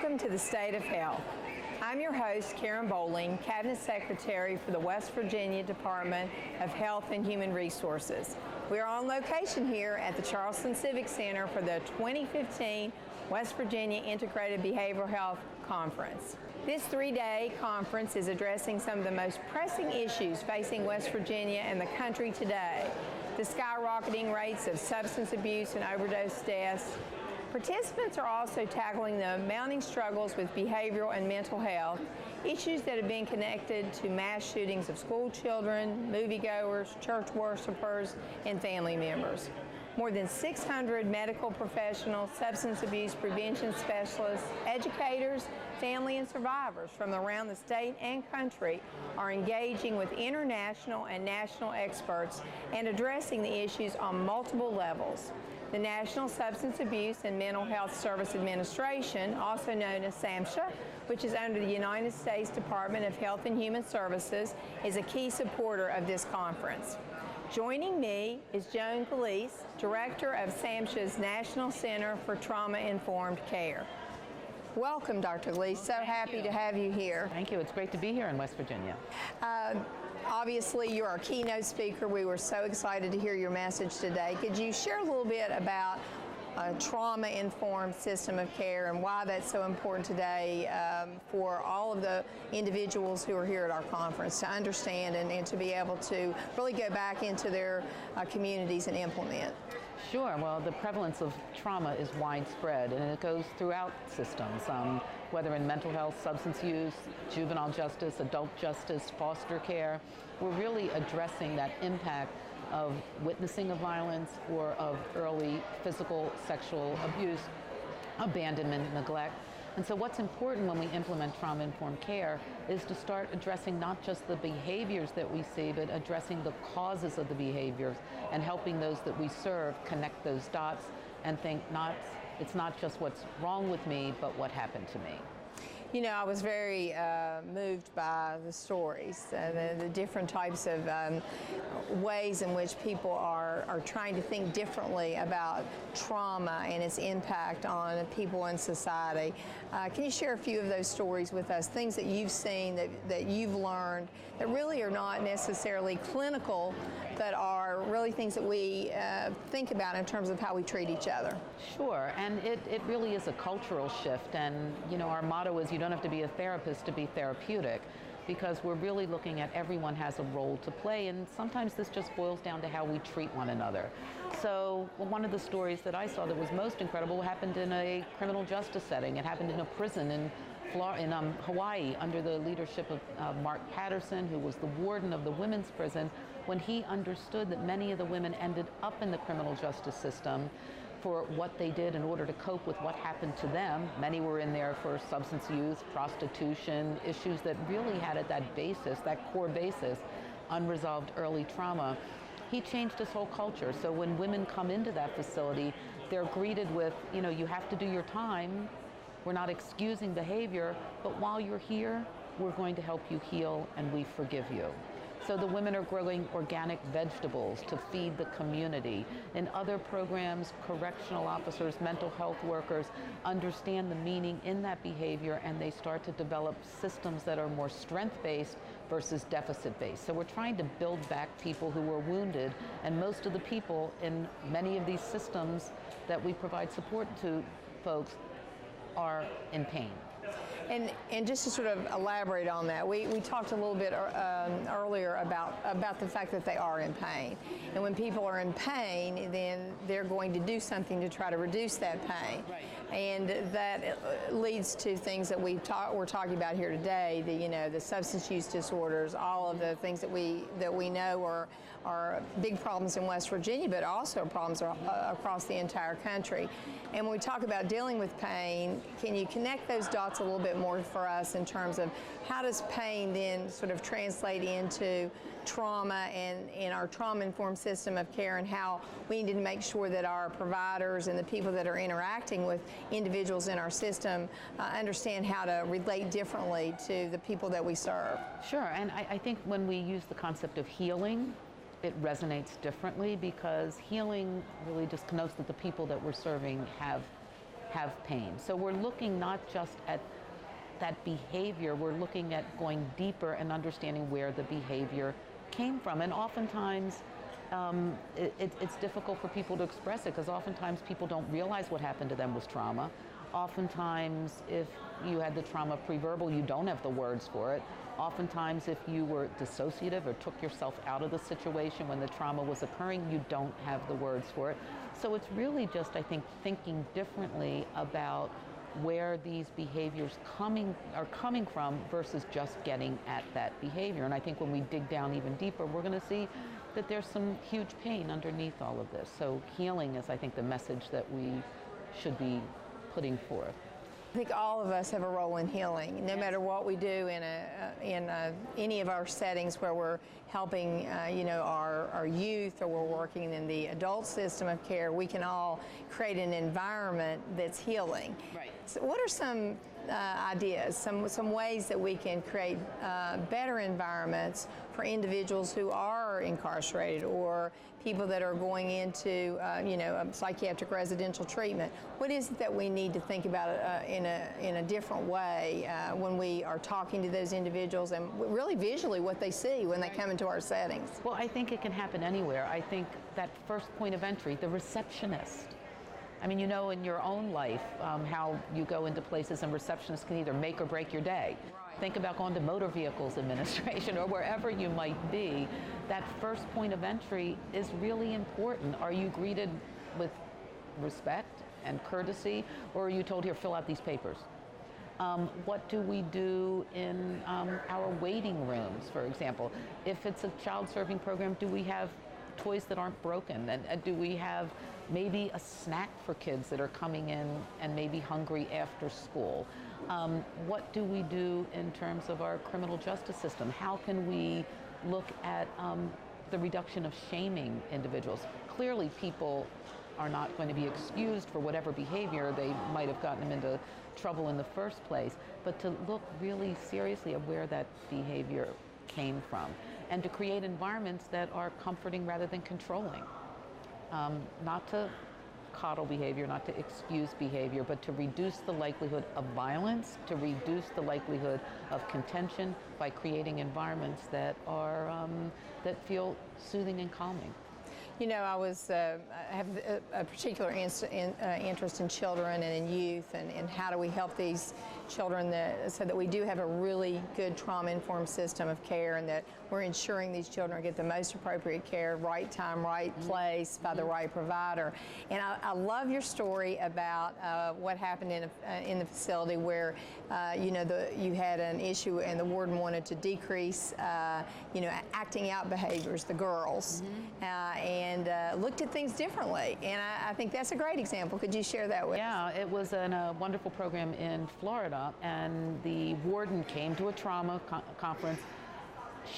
Welcome to the State of Health. I'm your host, L.Bowling, Cabinet Secretary for the West Virginia Department of Health and Human Resources. We are on location here at the Charleston Civic Center for the 2015 West Virginia Integrated Behavioral Health Conference. This three-day conference is addressing some of the most pressing issues facing West Virginia and the country today. The skyrocketing rates of substance abuse and overdose deaths. Participants are also tackling the mounting struggles with behavioral and mental health, issues that have been connected to mass shootings of school children, moviegoers, church worshipers, and family members. More than 600 medical professionals, substance abuse prevention specialists, educators, family and survivors from around the state and country are engaging with international and national experts and addressing the issues on multiple levels. The National Substance Abuse and Mental Health Service Administration, also known as SAMHSA, which is under the United States Department of Health and Human Services, is a key supporter of this conference. Joining me is Joan Gillece, Director of SAMHSA's National Center for Trauma-Informed Care. Welcome, Dr. Gillece. So happy to have you here. Thank you. It's great to be here in West Virginia. Obviously, you're our keynote speaker. We were so excited to hear your message today. Could you share a little bit about a trauma-informed system of care and why that's so important today for all of the individuals who are here at our conference to understand and to be able to really go back into their communities and implement? Sure. Well, the prevalence of trauma is widespread, and it goes throughout systems, whether in mental health, substance use, juvenile justice, adult justice, foster care. We're really addressing that impact of witnessing of violence or of early physical, sexual abuse, abandonment, neglect. And so what's important when we implement trauma-informed care is to start addressing not just the behaviors that we see, but addressing the causes of the behaviors and helping those that we serve connect those dots and think it's not just what's wrong with me, but what happened to me. You know, I was very moved by the stories, the different types of ways in which people are trying to think differently about trauma and its impact on people in society. Can you share a few of those stories with us, things that you've seen, that you've learned, that really are not necessarily clinical, but are really things that we think about in terms of how we treat each other? Sure, and it really is a cultural shift, and you know, our motto is you don't have to be a therapist to be therapeutic, because we're really looking at everyone has a role to play, and sometimes this just boils down to how we treat one another. So one of the stories that I saw that was most incredible happened in a criminal justice setting. It happened in a prison in Hawaii under the leadership of Mark Patterson, who was the warden of the women's prison, when he understood that many of the women ended up in the criminal justice system for what they did in order to cope with what happened to them. Many were in there for substance use, prostitution, issues that really had at that basis, that core basis, unresolved early trauma. He changed his whole culture. So when women come into that facility, they're greeted with, you know, you have to do your time. We're not excusing behavior, but while you're here, we're going to help you heal and we forgive you. So the women are growing organic vegetables to feed the community. In other programs, correctional officers, mental health workers understand the meaning in that behavior, and they start to develop systems that are more strength-based versus deficit-based. So we're trying to build back people who were wounded, and most of the people in many of these systems that we provide support to folks are in pain. And just to sort of elaborate on that, we talked a little bit earlier about the fact that they are in pain. And when people are in pain, then they're going to do something to try to reduce that pain. Right. And that leads to things that we're talking about here today, the substance use disorders, all of the things that we know are big problems in West Virginia, but also problems across the entire country. And when we talk about dealing with pain, can you connect those dots a little bit more for us in terms of how does pain then sort of translate into trauma and our trauma-informed system of care, and how we need to make sure that our providers and the people that are interacting with individuals in our system understand how to relate differently to the people that we serve? Sure, and I think when we use the concept of healing, it resonates differently, because healing really just connotes that the people that we're serving have have pain. So we're looking not just at that behavior, we're looking at going deeper and understanding where the behavior came from. And oftentimes, it's difficult for people to express it because oftentimes people don't realize what happened to them was trauma. Oftentimes, if you had the trauma pre-verbal, you don't have the words for it. Oftentimes, if you were dissociative or took yourself out of the situation when the trauma was occurring, you don't have the words for it. So it's really just, I think, thinking differently about where these behaviors are coming from versus just getting at that behavior. And I think when we dig down even deeper, we're going to see that there's some huge pain underneath all of this. So healing is, I think, the message that we should be putting forth. I think all of us have a role in healing, no matter what we do in any of our settings where we're helping, our youth, or we're working in the adult system of care. We can all create an environment that's healing. Right. So what are some ideas, some ways that we can create better environments for individuals who are incarcerated or people that are going into, psychiatric residential treatment? What is it that we need to think about in a different way when we are talking to those individuals, and really visually what they see when they come into our settings? Well, I think it can happen anywhere. I think that first point of entry, the receptionist. I mean, in your own life, how you go into places and receptionists can either make or break your day. Right. Think about going to motor vehicles administration or wherever you might be. That first point of entry is really important. Are you greeted with respect and courtesy, or are you told, here, fill out these papers? What do we do in our waiting rooms, for example? If it's a child serving program, do we have toys that aren't broken? And do we have maybe a snack for kids that are coming in and maybe hungry after school? What do we do in terms of our criminal justice system? How can we look at the reduction of shaming individuals? Clearly, people are not going to be excused for whatever behavior they might have gotten them into trouble in the first place, but to look really seriously at where that behavior came from, and to create environments that are comforting rather than controlling. Not to coddle behavior, not to excuse behavior, but to reduce the likelihood of violence, to reduce the likelihood of contention by creating environments that are that feel soothing and calming. I have a particular interest in children and in youth, and how do we help these children so that we do have a really good trauma-informed system of care, and that we're ensuring these children get the most appropriate care, right time, right place, by the right provider. And I love your story about what happened in the facility where you had an issue and the warden wanted to decrease acting out behaviors, the girls, and looked at things differently. And I think that's a great example. Could you share that with us? Yeah, it was a wonderful program in Florida, and the warden came to a trauma conference.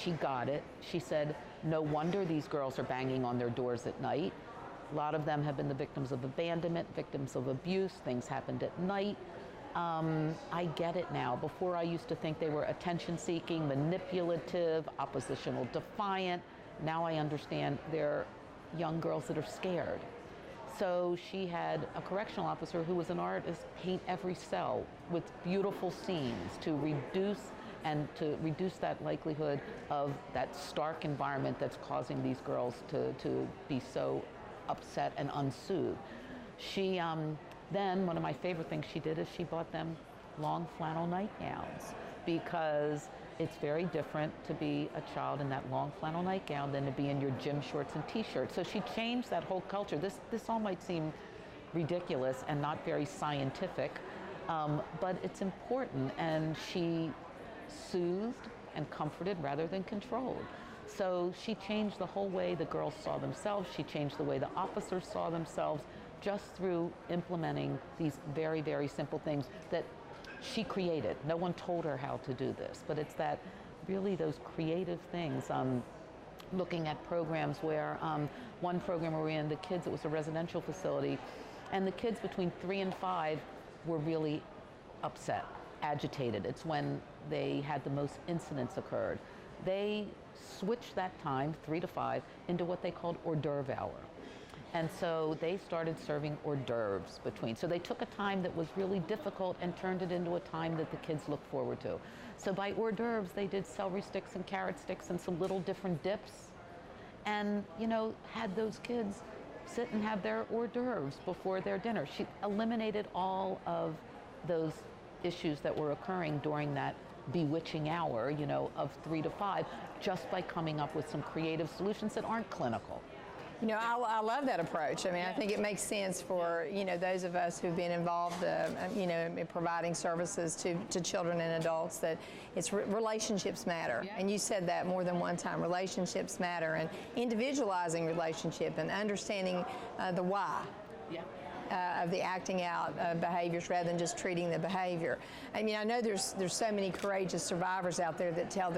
She got it. She said, no wonder these girls are banging on their doors at night. A lot of them have been the victims of abandonment, victims of abuse. Things happened at night. I get it now. Before, I used to think they were attention-seeking, manipulative, oppositional, defiant. Now I understand they're young girls that are scared. So she had a correctional officer who was an artist paint every cell with beautiful scenes to reduce that likelihood of that stark environment that's causing these girls to be so upset and unsoothed. She then, one of my favorite things she did is she bought them long flannel nightgowns, because it's very different to be a child in that long flannel nightgown than to be in your gym shorts and t-shirts. So she changed that whole culture. This all might seem ridiculous and not very scientific, but it's important, and she soothed and comforted rather than controlled. So she changed the whole way the girls saw themselves. She changed the way the officers saw themselves, just through implementing these very, very simple things that she created. No one told her how to do this, but it's that really those creative things. Looking at programs where, one program where we were in, the kids, it was a residential facility, and the kids between 3 and 5 were really upset, agitated. It's when they had the most incidents occurred. They switched that time, 3 to 5, into what they called hors d'oeuvre hour. And so they started serving hors d'oeuvres between. So they took a time that was really difficult and turned it into a time that the kids looked forward to. So by hors d'oeuvres, they did celery sticks and carrot sticks and some little different dips. And, you know, had those kids sit and have their hors d'oeuvres before their dinner. She eliminated all of those issues that were occurring during that bewitching hour, you know, of 3 to 5, just by coming up with some creative solutions that aren't clinical. You know, I love that approach. I mean, I think it makes sense for, you know, those of us who've been involved, you know, in providing services to children and adults, that relationships matter. Yeah. And you said that more than one time. Relationships matter, and individualizing relationship and understanding the why. Yeah. Of the acting out behaviors rather than just treating the behavior. I mean, I know there's so many courageous survivors out there that tell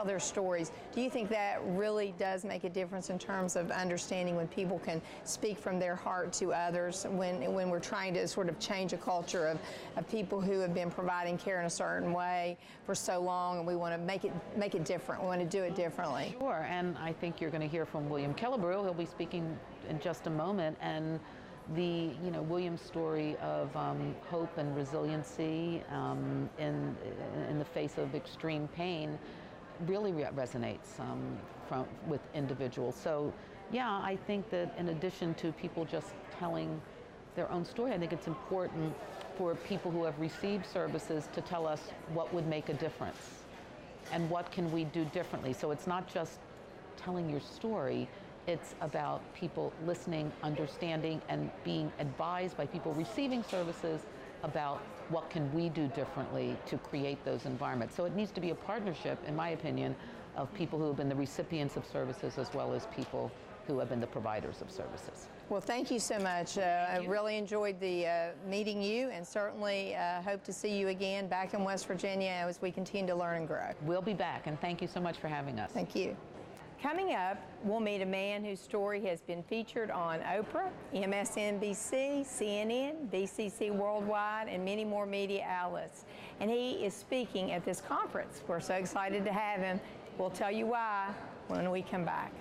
their stories. Do you think that really does make a difference in terms of understanding when people can speak from their heart to others, when we're trying to sort of change a culture of people who have been providing care in a certain way for so long, and we want to make it different. We want to do it differently. Sure, and I think you're going to hear from William Killebrew. He'll be speaking in just a moment, and the, you know, William's story of hope and resiliency in the face of extreme pain really resonates with individuals. So, yeah, I think that in addition to people just telling their own story, I think it's important for people who have received services to tell us what would make a difference and what can we do differently. So it's not just telling your story. It's about people listening, understanding, and being advised by people receiving services about what can we do differently to create those environments. So it needs to be a partnership, in my opinion, of people who have been the recipients of services as well as people who have been the providers of services. Well, thank you so much. I really enjoyed meeting you, and certainly hope to see you again back in West Virginia as we continue to learn and grow. We'll be back, and thank you so much for having us. Thank you. Coming up, we'll meet a man whose story has been featured on Oprah, MSNBC, CNN, BCC Worldwide, and many more media outlets. And he is speaking at this conference. We're so excited to have him. We'll tell you why when we come back.